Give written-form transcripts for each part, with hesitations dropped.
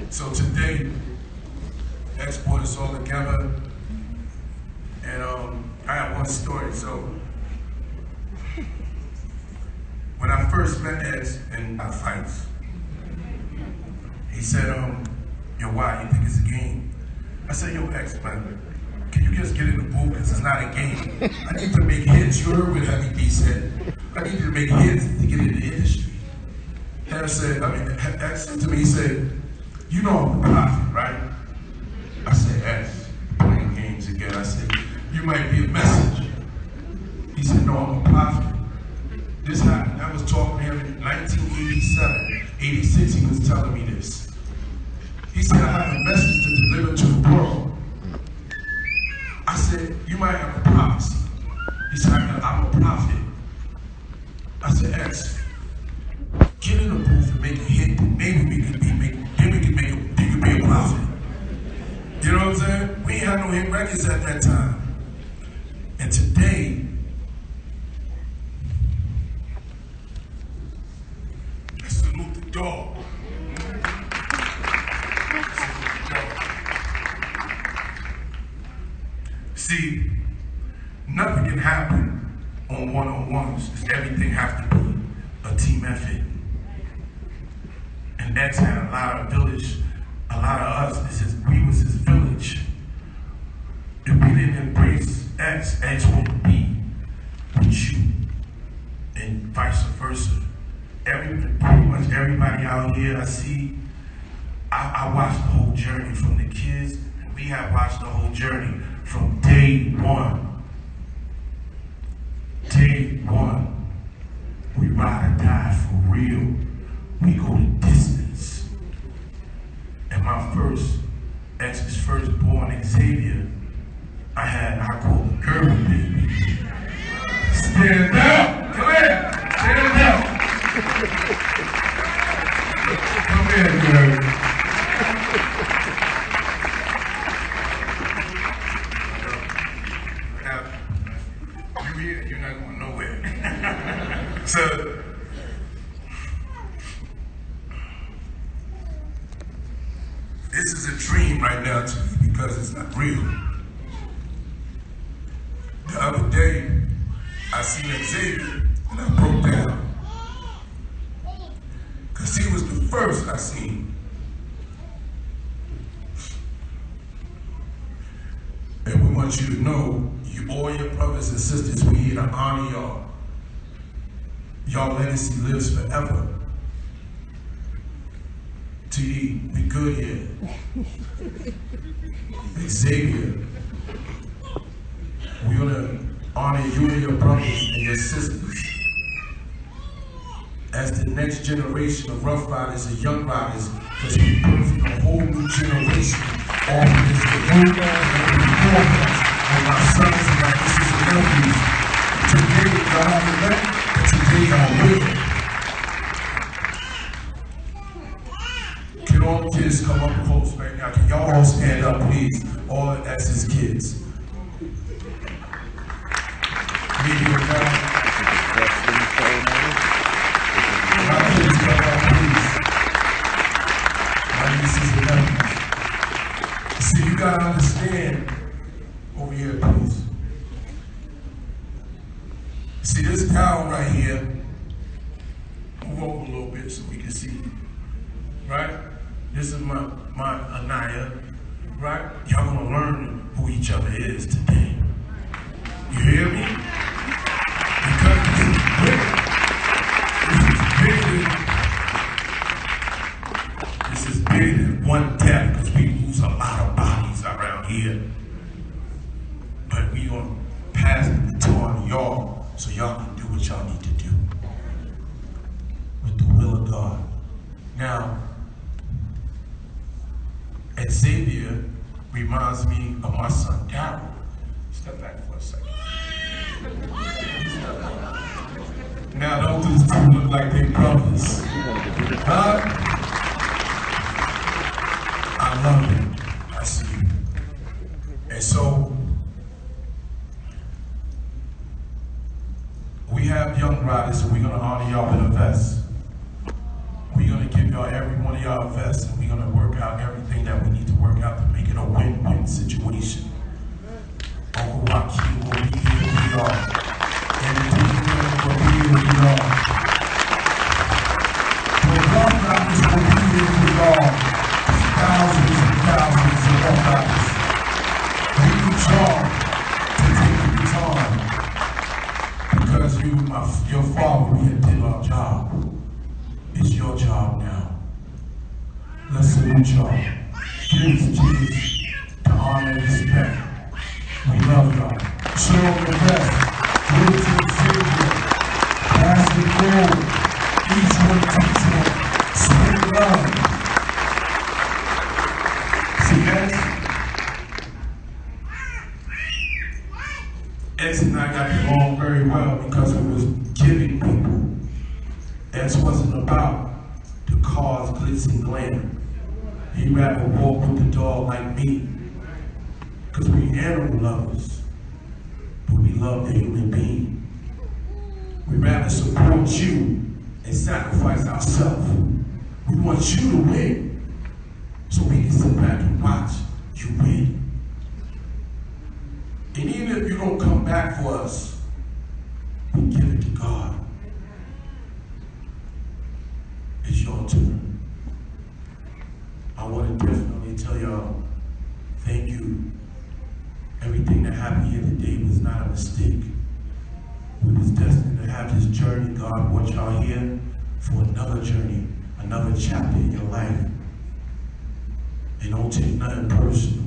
So today, X brought us all together, and I have one story. So when I first met X in our fights, he said, yo, why? You think it's a game? I said, yo, X, man, can you just get in the booth? Because it's not a game. I need to make hits. You heard what Heavy B said. I need to make hits to get in the industry. X said to me, he said, you know I'm a prophet, right? I said, X, playing games again. I said, you might be a message. He said, no, I'm a prophet. This happened. I was talking to him in 1987, 86, he was telling me this. He said, I have a message to deliver to the world. I said, you might have a prophecy. He said, I'm a prophet. I said, X, get in the booth and make a hit. Maybe we can be a prophet. You know what I'm saying? We ain't had no hit records at that time. And today, I salute the dog. See, nothing can happen on one-on-ones. Everything has to be a team effort. And X had a lot of village, a lot of us, we was his village. If we didn't embrace X, X wouldn't be with you, and vice versa. Pretty much everybody out here I see, I watched the whole journey from the kids, and we have watched the whole journey from day one. Day one, we ride or die for real. We go the distance. And my X's firstborn, Xavier, I call him Urban Baby. Stand up! Come here! Stand up! Come here, girl. You here, you're not going nowhere. So, this is a dream right now to me because it's not real. The other day, I seen Xavier and I broke down. Because he was the first I seen. And we want you to know, all your brothers and sisters, we here to honor y'all. Y'all legacy lives forever. TD, we good here. Xavier, we're gonna honor you and your brothers and your sisters as the next generation of Rough Riders and Young Riders, because we birthed a whole new generation off of this youth and my sons and my nieces and nephews. Today, y'all haven't met, but today y'all will. Can all the kids come up close right now? Can y'all all stand up, please? All that's his kids. Meet you now. My kids, come up, please. My nieces and nephews. See, you gotta understand. Over here, please. See this town right here, move over a little bit so we can see, right? This is my Anaya, right? Y'all gonna learn who each other is today. You hear me? Because this is bigger. This is bigger than one death, because we lose a lot of bodies around here. But we gonna pass the baton to y'all so y'all can do what y'all need to do with the will of God. Now, Xavier reminds me of my son, Darryl. Step back for a second. Now, don't these two look like they brothers? Huh? I love it. I see you. And so, we have young riders, and we're gonna honor y'all with a vest. We're gonna give y'all y'all, every one of y'all invest, and we're gonna work out everything that we need to work out to make it a win-win situation. Uncle Joaquin will be here with y'all. And the team will be here with y'all. The Rough Riders will be here with y'all. Thousands and thousands of Rough Riders. We need y'all to take the baton. Because your father, we had did our job. It's your job now. Let's salute y'all. Cheers, cheers to honor and respect. We love y'all. Show them the best. Good to the Savior. Pass the gold. Each one teach one. Spread love. See, X and I got along very well because we was giving people. X wasn't about the cars, glitz, and glam. He'd rather walk with the dog like me. Because we animal lovers, but we love the human being. We'd rather support you and sacrifice ourselves. We want you to win, so we can sit back and watch you win. And even if you don't come back for us, we give it to God. It's your turn. I want to definitely tell y'all, thank you. Everything that happened here today was not a mistake. We was destined to have this journey. God brought y'all here for another journey, another chapter in your life. And don't take nothing personal.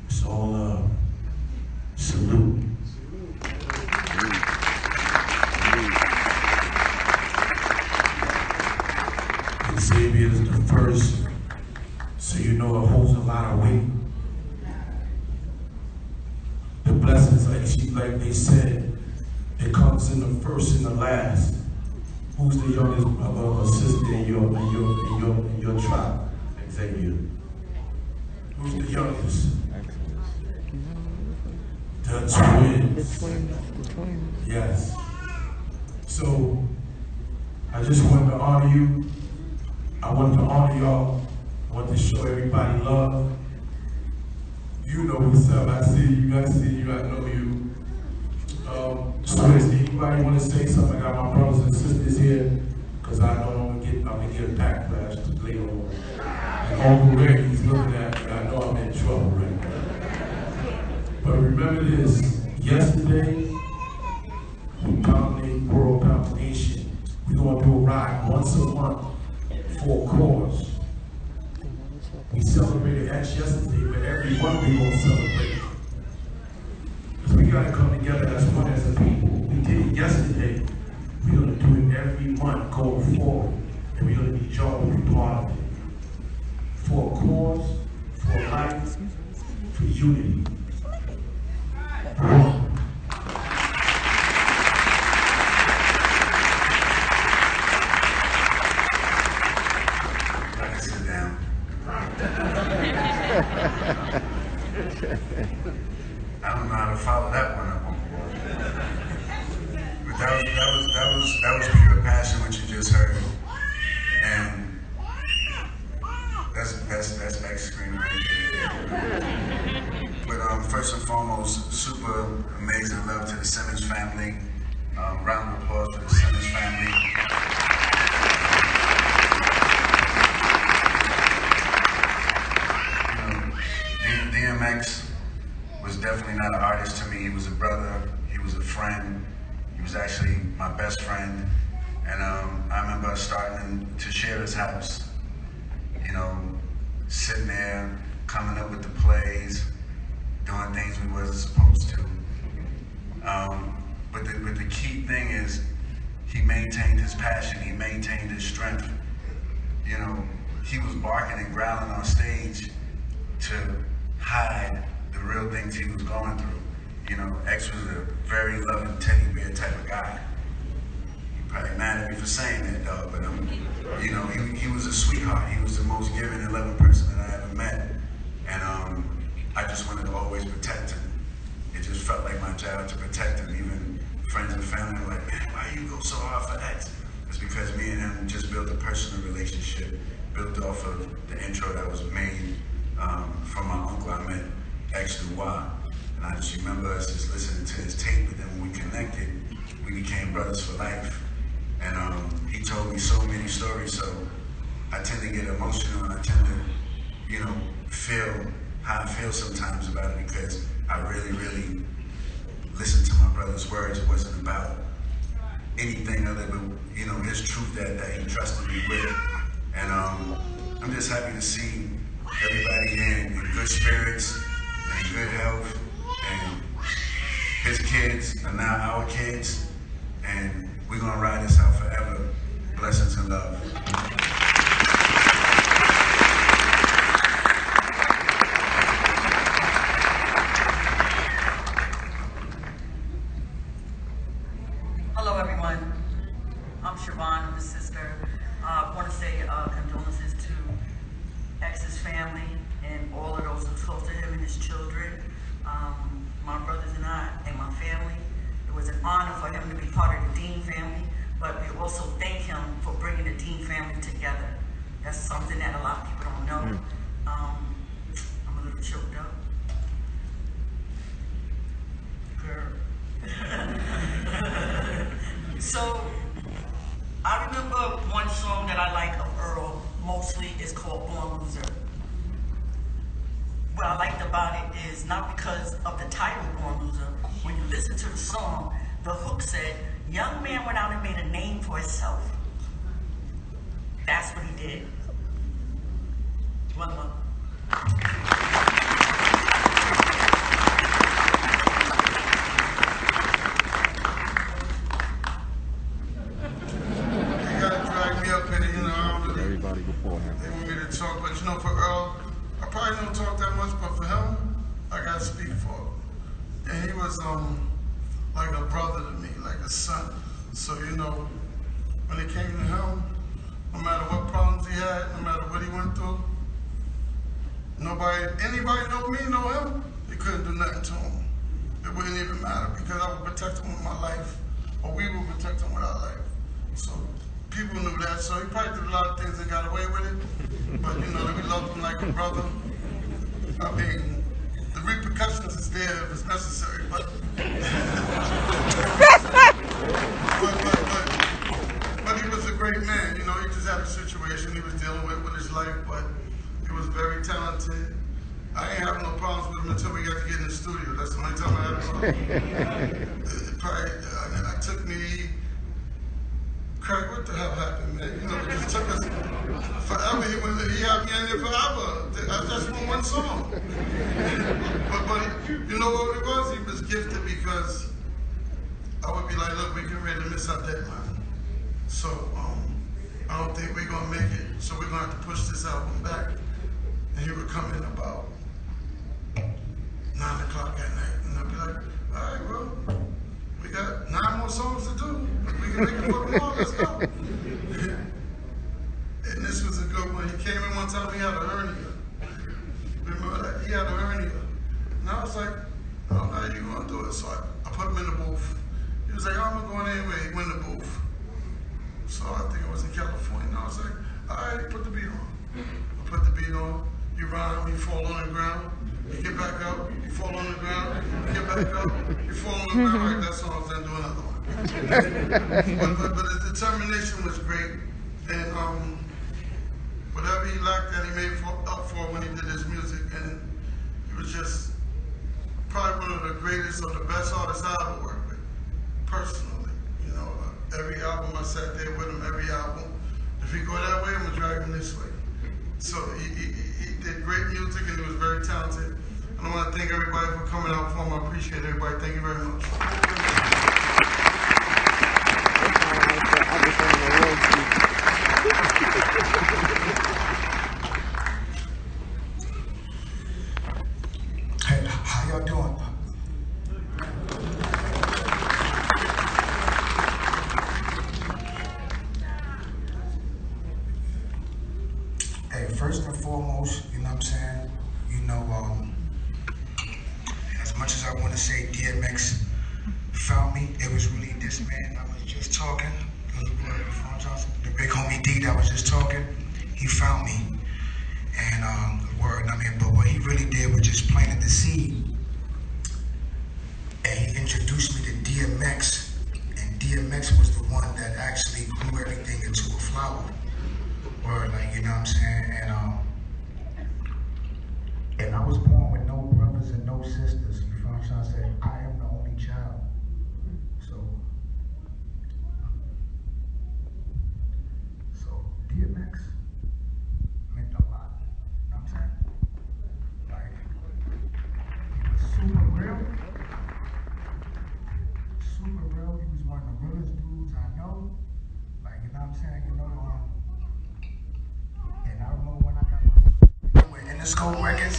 It's all love. Salute. Xavier is the first, so you know it holds a lot of weight. The blessings, like they said, it comes in the first and the last. Who's the youngest brother or sister in your tribe? Xavier. Who's the youngest? The twins. The twins. Yes. So I just wanted to honor you. I wanted to honor y'all. I want to show everybody love. You know what's up. I see you, I know you. So does anybody want to say something? I got my brothers and sisters here, because I know I'm gonna get a backlash later on. And Uncle Ray, he's looking at me. I know I'm in trouble right now. But remember this, yesterday, we dominated World Combination. We're gonna do a ride once a month for a cause. We celebrated X yesterday, but every month we're going to celebrate. Because we got to come together as one as a people. We did it yesterday. We're going to do it every month going forward. And we're going to need y'all to be part of it. For a cause, for life, for unity. One. I don't know how to follow that one up. But that was pure passion what you just heard. And that's X screen right there. But first and foremost, super amazing love to the Simmons family. Round of applause for the Simmons family. DMX was definitely not an artist to me. He was a brother, he was a friend, he was actually my best friend. And I remember starting to share his house, you know, sitting there, coming up with the plays, doing things we wasn't supposed to. But the key thing is, he maintained his passion, he maintained his strength. You know, he was barking and growling on stage to hide the real things he was going through. You know, X was a very loving teddy bear type of guy. You're probably mad at me for saying that, dog, but you know, he was a sweetheart. He was the most giving and loving person that I ever met. And I just wanted to always protect him. It just felt like my job to protect him. Even friends and family were like, man, why you go so hard for X? It's because me and him just built a personal relationship, built off of the intro that was made from my uncle I met, actually Y. And I just remember us just listening to his tape, but then when we connected, we became brothers for life. And he told me so many stories, so I tend to get emotional and I tend to, you know, feel how I feel sometimes about it because I really, really listened to my brother's words. It wasn't about anything other than, you know, his truth that he trusted me with. And I'm just happy to see everybody here in good spirits and good health. And his kids are now our kids. And we're gonna ride this out forever. Blessings and love. Hello, everyone. I'm Siobhan, I'm his sister. I want to say condolences to X's family and all of those who close to him and his children, my brothers and I, and my family. It was an honor for him to be part of the Dean family, but we also thank him for bringing the Dean family together. That's something that a lot of people don't know. I'm a little choked up. Girl. So, I remember one song that I like of Earl mostly is called Born Loser. What I liked about it is not because of the title Born Loser. When you listen to the song, the hook said, young man went out and made a name for himself. That's what he did. One love. Everybody beforehand. They want me to talk, but you know, for Earl, I probably don't talk that much, but for him, I gotta speak for him. And he was like a brother to me, like a son. So you know, when it came to him, no matter what problems he had, no matter what he went through, anybody know me, know him, they couldn't do nothing to him. It wouldn't even matter because I would protect him with my life, or we would protect him with our life. So people knew that, so he probably did a lot of things and got away with it. But you know, we loved him like a brother. I mean, the repercussions is there if it's necessary, but but he was a great man. You know, he just had a situation he was dealing with his life, but he was very talented. I ain't having no problems with him until we got to get in the studio. That's the only time I had a problem. It took me. Craig, what the hell happened, man? You know, it just took us forever. He had me in there forever. That's one song. but you know what it was? He was gifted because I would be like, look, we're getting ready to miss our deadline. So I don't think we're gonna make it. So we're gonna have to push this album back. And he would come in about 9 o'clock at night, and I'd be like, all right, well, we got 9 more songs to do. We can make it for tomorrow, let's go. And this was a good one. He came in one time, he had a hernia. Remember that? He had a hernia. And I was like, oh, how you gonna do it? So I put him in the booth. He was like, oh, I'm going anyway. He went in the booth. So I think it was in California. And I was like, all right, put the beat on. I put the beat on. You rhyme, you fall on the ground. You get back up, you fall on the ground, you get back up, you fall on the ground, like that song, then do another one. but his determination was great, and whatever he lacked that he made up for when he did his music, and he was just probably one of the greatest or the best artists I ever worked with, personally. You know, every album I sat there with him, every album. If he go that way, I'm gonna drag him this way. So he did great music and he was very talented. And I want to thank everybody for coming out for him. I appreciate everybody. Thank you very much. Hey, how y'all doing? Hey, first and foremost, you know what I'm saying? You know, as much as I want to say DMX found me, it was really this man I was just talking The big homie D that was just talking, he found me. And but what he really did was just planted the seed. And he introduced me to DMX. And DMX was the one that actually grew everything into a flower. Word, like, you know what I'm saying? And I was born with no brothers and no sisters. You feel what I'm trying to say? I am the only child. So DMX meant a lot. You know what I'm saying? Like, he was super real. Super real. He was one of the realest dudes I know. Like, you know what I'm saying? And I remember when I got with Interscope Records.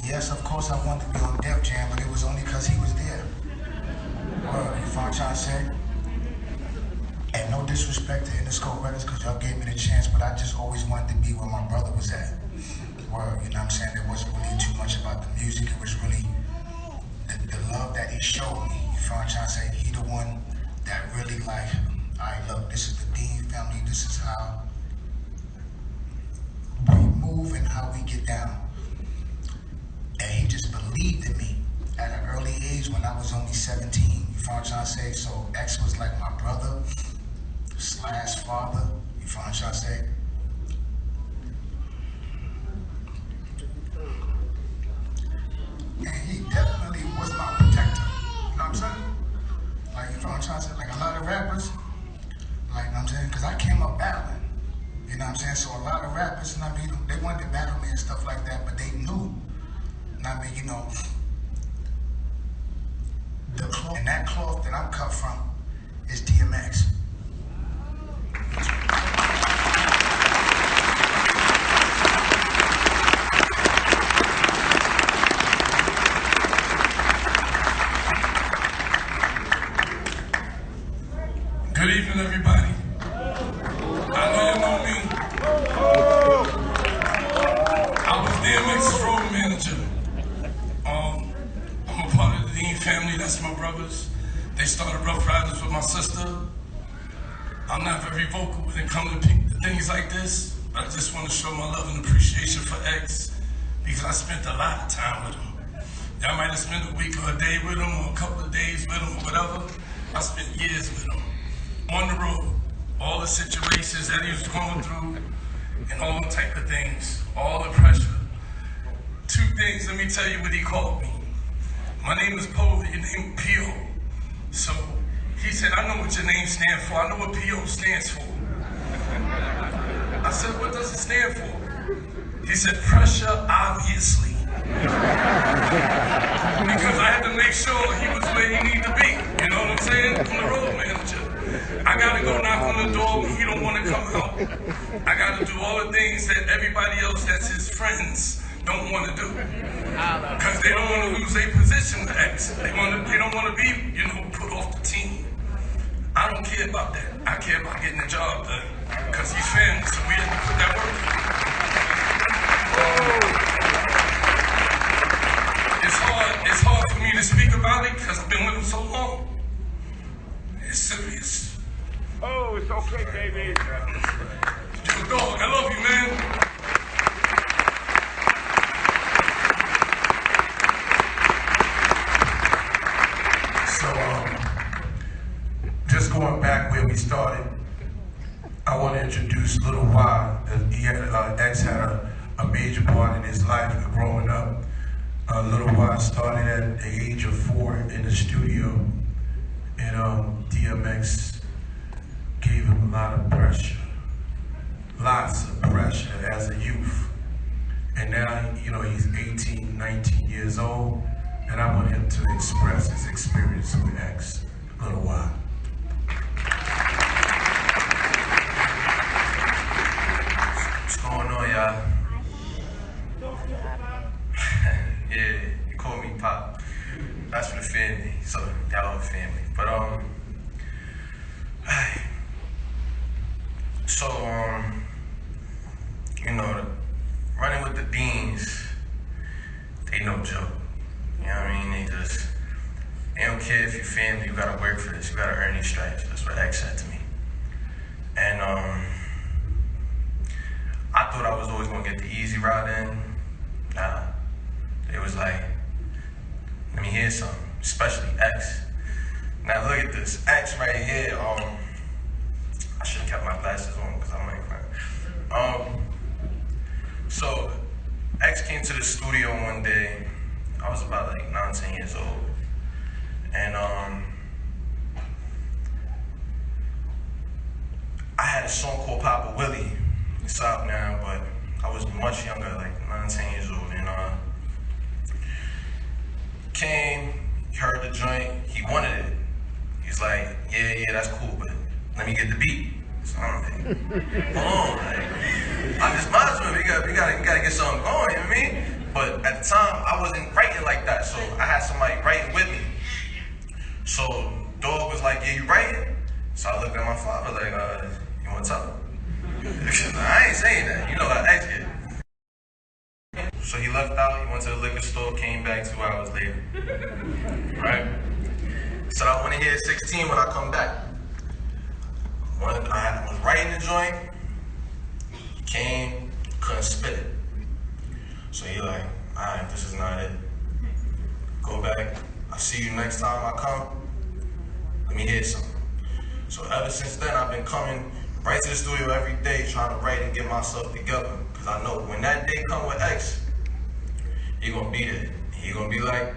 Yes, of course I wanted to be on Def Jam, but it was only because he was there. You feel what I'm trying to say? And no disrespect to Interscope Records, because y'all gave me the chance, but I just always wanted to be where my brother was at. Word, you know what I'm saying? There wasn't really too much about the music. It was really the love that he showed me. You feel what I'm trying to say? He the one that really like, all right, look, this is the Dean family. This is how we move and how we get down. And he just believed in me at an early age when I was only 17. You feel what I'm trying to say? So X was like my brother / father. You feel what I'm trying to say? And he definitely was my protector. You know what I'm saying? Like, you feel what I'm trying to say? Like a lot of rappers, like, you know what I'm saying? Because I came up battling. You know what I'm saying? So a lot of rappers, and I mean, they wanted to battle me and stuff like that, but they knew. And I mean, you know, the cloth, and that cloth that I'm cut from is DMX. Good evening, everybody. I know you know me. I was DMX's road manager. I'm a part of the Dean family. That's my brothers. They started RUFF RYDERS with my sister. I'm not very vocal when it comes to things like this, but I just want to show my love and appreciation for X, because I spent a lot of time with him. Y'all might have spent a week or a day with him, or a couple of days with him, or whatever. I spent years with him. On the road, all the situations that he was going through, and all type of things, all the pressure. Two things, let me tell you what he called me. My name is Poe, your name is P.O. So he said, I know what your name stands for, I know what P.O. stands for. I said, what does it stand for? He said, pressure, obviously. Because I had to make sure he was where he needed to be. You know what I'm saying? I'm the road manager. I gotta go knock on the door when he don't want to come out. I gotta do all the things that everybody else that's his friends don't want to do. Because they don't want to lose their position with X. They don't want to be, you know, put off the team. I don't care about that. I care about getting the job done. Because he's family, so we have to put that work in. It's hard for me to speak about it because I've been with him so long. It's serious. Oh, it's okay, baby. Yo, dog, I love you, man. So, just going back where we started, I want to introduce Lil Y. X had a major part in his life growing up. Lil Y started at the age of 4 in the studio, and DMX gave him a lot of pressure, lots of pressure as a youth. And now, you know, he's 18, 19 years old, and I want him to express his experience with X. Lil Y. What's going on, y'all? Yeah, you call me Pop. That's for the family, so y'all are family. But so you know, running with the Deans, they no joke. You know what I mean? They don't care if you're family, you gotta work for this, you gotta earn these stripes. That's what X said to me. And I thought I was always gonna get the easy route in. Nah, it was like, let me hear something, especially X. Now look at this, X right here. I should have kept my glasses on because I might cry. So X came to the studio one day. I was about like 19 years old, and I had a song called Papa Willie. It's out now, but I was much younger, like 19 years old, and came, he heard the joint, he wanted it. He's like, yeah, that's cool, but let me get the beat. So I'm like, hold on, like, I'm just monitoring, we gotta get something going, you know what I mean? But at the time, I wasn't writing like that, so I had somebody writing with me. So Dog was like, yeah, you writing? So I looked at my father like, you wanna tell him? I ain't saying that, you know how X get. So he left out, he went to the liquor store, came back 2 hours later, right? So I wanna hear 16 when I come back. I was writing the joint, he came, couldn't spit it. So he like, all right, this is not it. Go back, I'll see you next time I come, let me hear something. So ever since then, I've been coming right to the studio every day trying to write and get myself together. Because I know when that day come with X, he gonna be there. He gonna be like,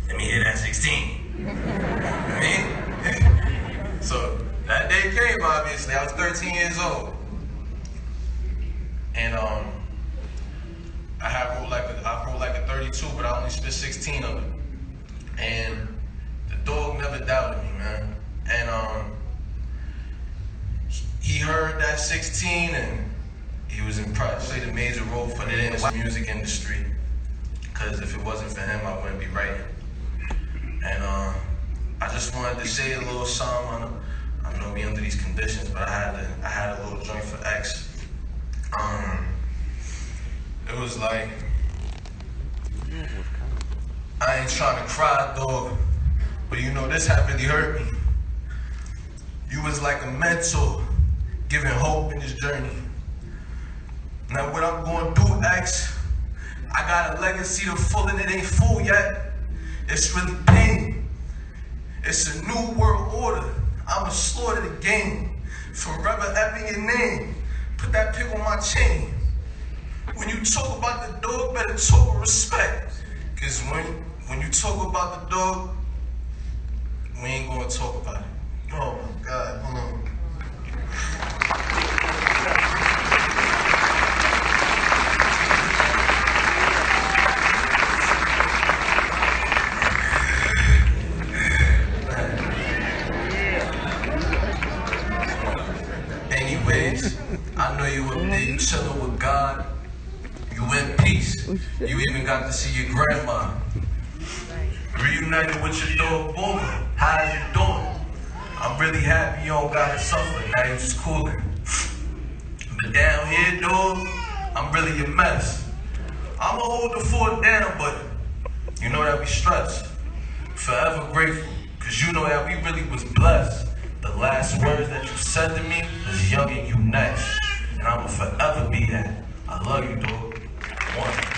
let me hear that 16. You know what I mean? So that day came, obviously. I was 13 years old. And I wrote like a 32, but I only spit 16 of it. And the Dog never doubted me, man. And he heard that 16 and he was impressed. Played a major role for the music industry. Because if it wasn't for him, I wouldn't be writing. And I just wanted to say a little something. I know we under these conditions, but I had a little joint for X. It was like, I ain't trying to cry, Dog, but you know this had really hurt me. You was like a mentor, giving hope in this journey. Now what I'm gonna do, X, I got a legacy to full and it ain't full yet. It's really pain. It's a new world order. I'ma slaughter the game. Forever epping your name. Put that pick on my chain. When you talk about the Dog, better talk with respect. Cause when you talk about the Dog, we ain't gonna talk about it. Oh my God, hold on. Anyways, I know you up there, you chillin' with God. You in peace. You even got to see your grandma. Reunited with your dog, Boomer. How you doing? I'm really happy you don't gotta suffer. Now you just coolin'. But down here, Dog, I'm really a mess. I'ma hold the fort down, but you know that we stressed. Forever grateful, cause you know that we really was blessed. The last words that you said to me was young and you next. And I'ma forever be that. I love you, Dog. One.